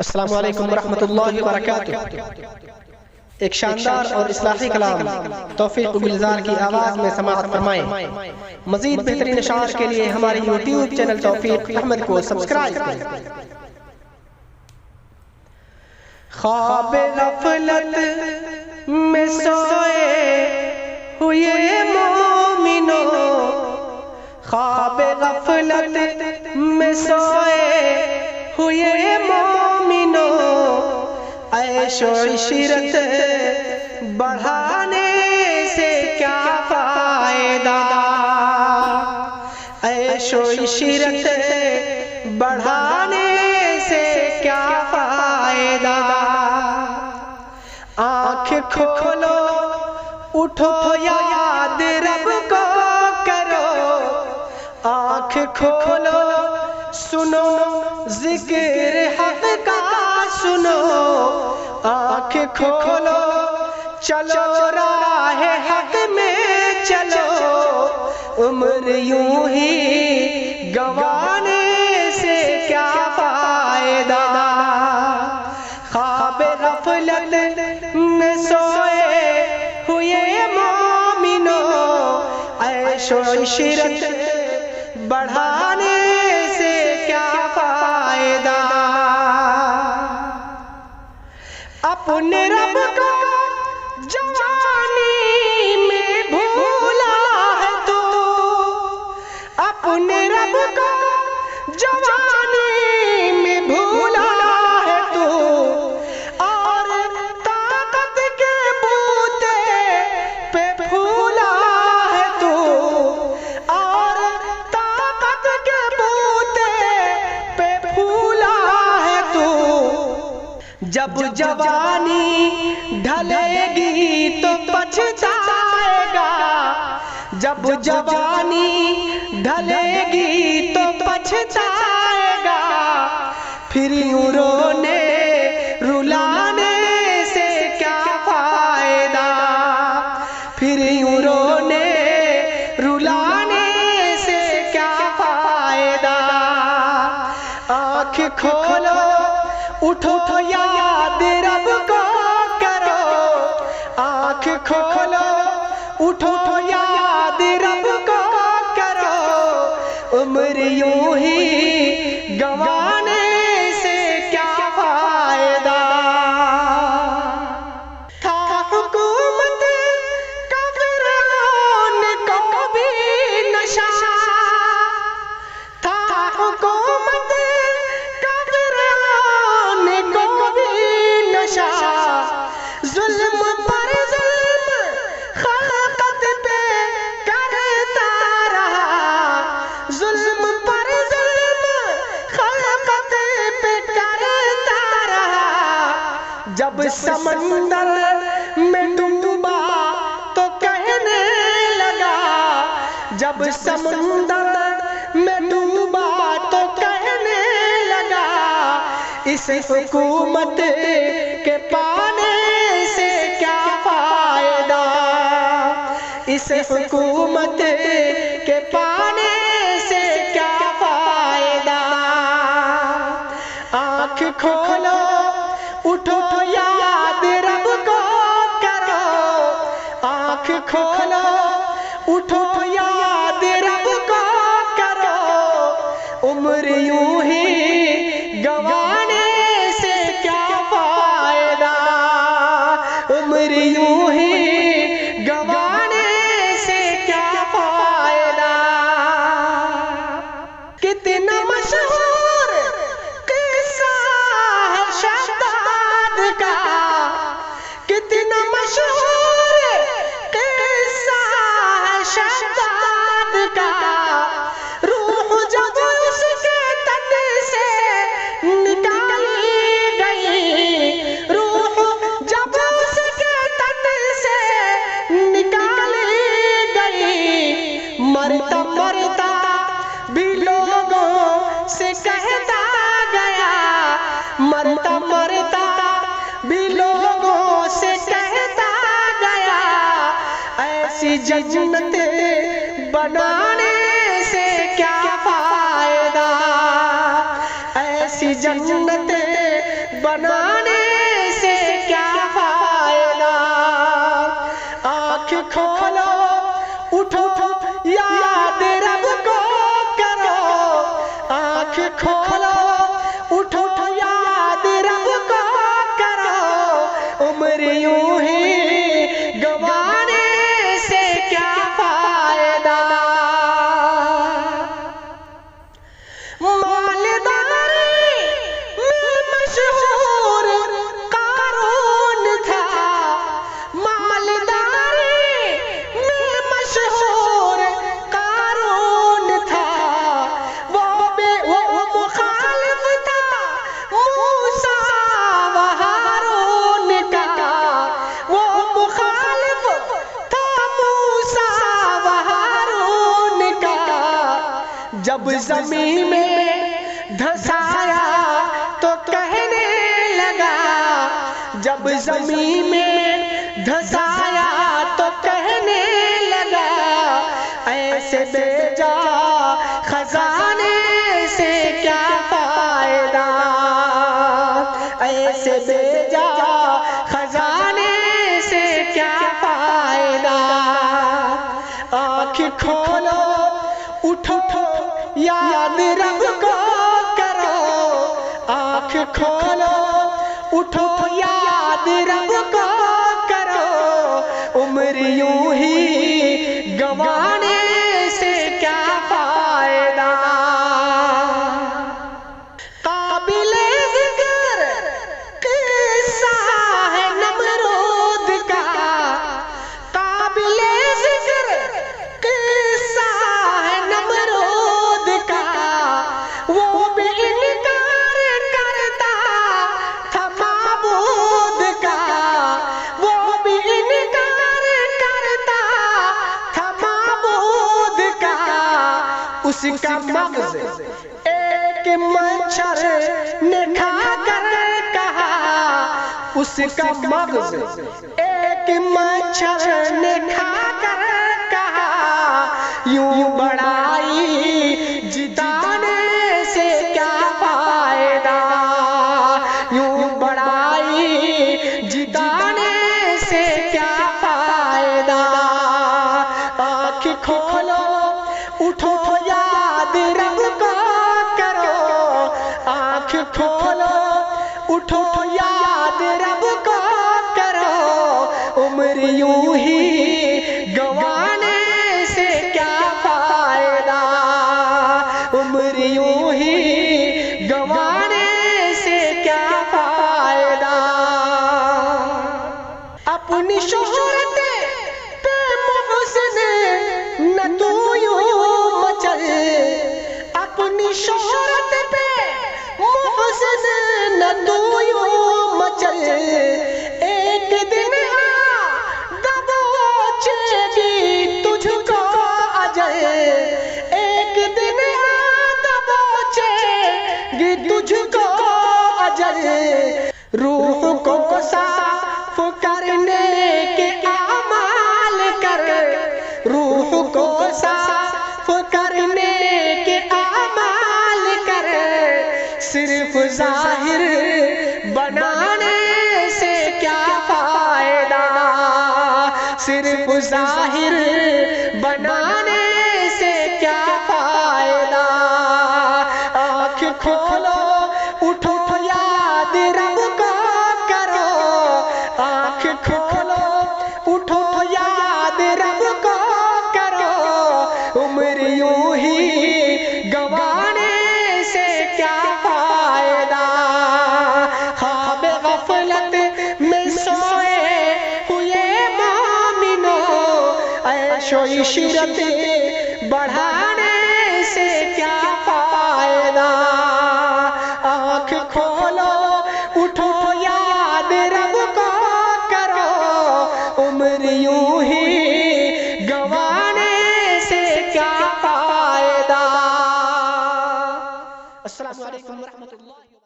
अस्सलामु अलैकुम रहमतुल्लाहि व बरकातुहू। एक शानदार और इस्लाही कलाम तौफीक गुलजार की आवाज में समाअत फरमाएं। मजीद बेहतरीन अशार के लिए हमारे यूट्यूब चैनल तौफीक अहमद को सब्सक्राइब करें। ख्वाब गफलत में सोए हुए मोमिनो, ख्वाब गफलत में सोए हुए मोमिनो, ऐशो इशरत बढ़ाने से क्या फायदा, ऐशो इशरत बढ़ाने से क्या फायदा। आँख खोलो उठो याद रब को करो, आँख खोलो सुनो जिक्र हक का सुनो, आँख खोलो चलो राह हक में चलो, उम्र यूं ही गंवाने से क्या फायदा। ख्वाब गफलत में सोए हुए मोमिनो, ऐशो इशरत बढ़ाने से क्या फायदा। अपने रब को जवानी में भूला है तो, अपने रब को जवानी में भूला है तो, और ताकत के बूते पे फूला है तो, और ताकत के बूते पे फूला है तो। जब जवानी ढलेगी तो पछताएगा, जब जवानी ढलेगी तो पछताएगा, फिर यूं रोने रुलाने से क्या फायदा, फिर यूं रोने रुलाने से क्या फायदा। आँख खोलो उठो याद रब को करो, आँख खोलो उठो याद रब को करो, उम्र यूं ही गंवाने से क्या फायदा। था हुकूमत का फिरौन को भी नशा, था हुकूमत का फिरौन को भी नशा, जुल्म पर जुल्म खलकत पे करता रहा, जुल्म पर जुल्म खलकत पे करता रहा। जब समंदर में डूबा तो कहने लगा, जब समंदर में डूबा तो कहने लगा, इस हुकूमत के पाने से क्या फायदा, इस हुकूमत के पाने से क्या फायदा। आँख खोलो उठो याद रब को करो, आँख खोलो उठो याद रब को करो, उम्र यूं ही गंवाने से क्या फायदा, उम्र यूं ही गंवाने से क्या फायदा। कितना मशहूर किस्सा है शहजाद का, कितना मशहूर किस्सा है शहजाद का। रूह जब उसके तन से निकाली गई, रूह जब उसके तन से निकाली गई, मरता मरता भी लोगों से कहता गया, मरता मरता भी लोगों से कहता गया, ऐसी जन्नत बनाने से क्या फायदा, ऐसी जन्नत बनाने से क्या फायदा। आँख खोलो उठो याद रब को करो। आँख खोलो उठो याद रब को करो। उम्र यूं ही गंवाने से क्या फायदा। मालदारी में मशहूर कारून था। मालदारी में मशहूर कारून था। वो मुखालिफ था मूसा व हारून का। वो मुखालिफ था मूसा व हारून का। जब ज़मीन में धंसाया तो कहने लगा। जब ज़मीन में धंसाया तो कहने लगा। ऐसे बेजा खजाने से क्या फायदा। ऐसे बेजा खजाने से क्या फायदा। आँख खोलो उठो याद रब को करो। आँख खोलो उठो याद रब को करो। उम्र यूं ही गंवाने से क्या फायदा। काबिले ज़िक्र किस्सा है नमरूद का। काबिले ज़िक्र किस्सा है नमरूद का। वो भी इनकार करता था माबूद का। वो भी इनकार करता था माबूद का। उसका मगज़ एक मच्छर ने खाकर कहा। उसका मगज़ एक मच्छर ने खाकर कहा। यूं बड़ाई जिताने से क्या फायदा। यूं बड़ाई जिताने से क्या फायदा। आँख खोलो उठो याद रब को करो। आँख खोलो उठो याद रब को करो। उम्र यूं ही गंवाने से क्या फायदा। उम्र यूं ही गंवाने से क्या फायदा। अपनी शोहरत पे मुहसिन न तू यूं मचल। अपनी शोहरत पे मुहसिन न तू यूं मचल। एक दिन दबोचेगी तुझको अजल। एक दिन दबोचेगी तुझको अजल। रूह को साफ करने के आमाल कर। रूह को साफ करने के आमाल कर। सिर्फ जाहिर बनाने से क्या फायदा। सिर्फ जाहिर बनाने से क्या फायदा। आँख खोलो उठो याद रब को करो। आँख खोलो उठो याद रब को करो। उम्र यूं ही गंवाने से क्या फायदा। ख्वाब गफलत में सोए हुए मोमिनो। ऐशो इशरत बढ़ाने से क्या फायदा। आँख खोलो उठो याद रब को करो। उम्र यूं ही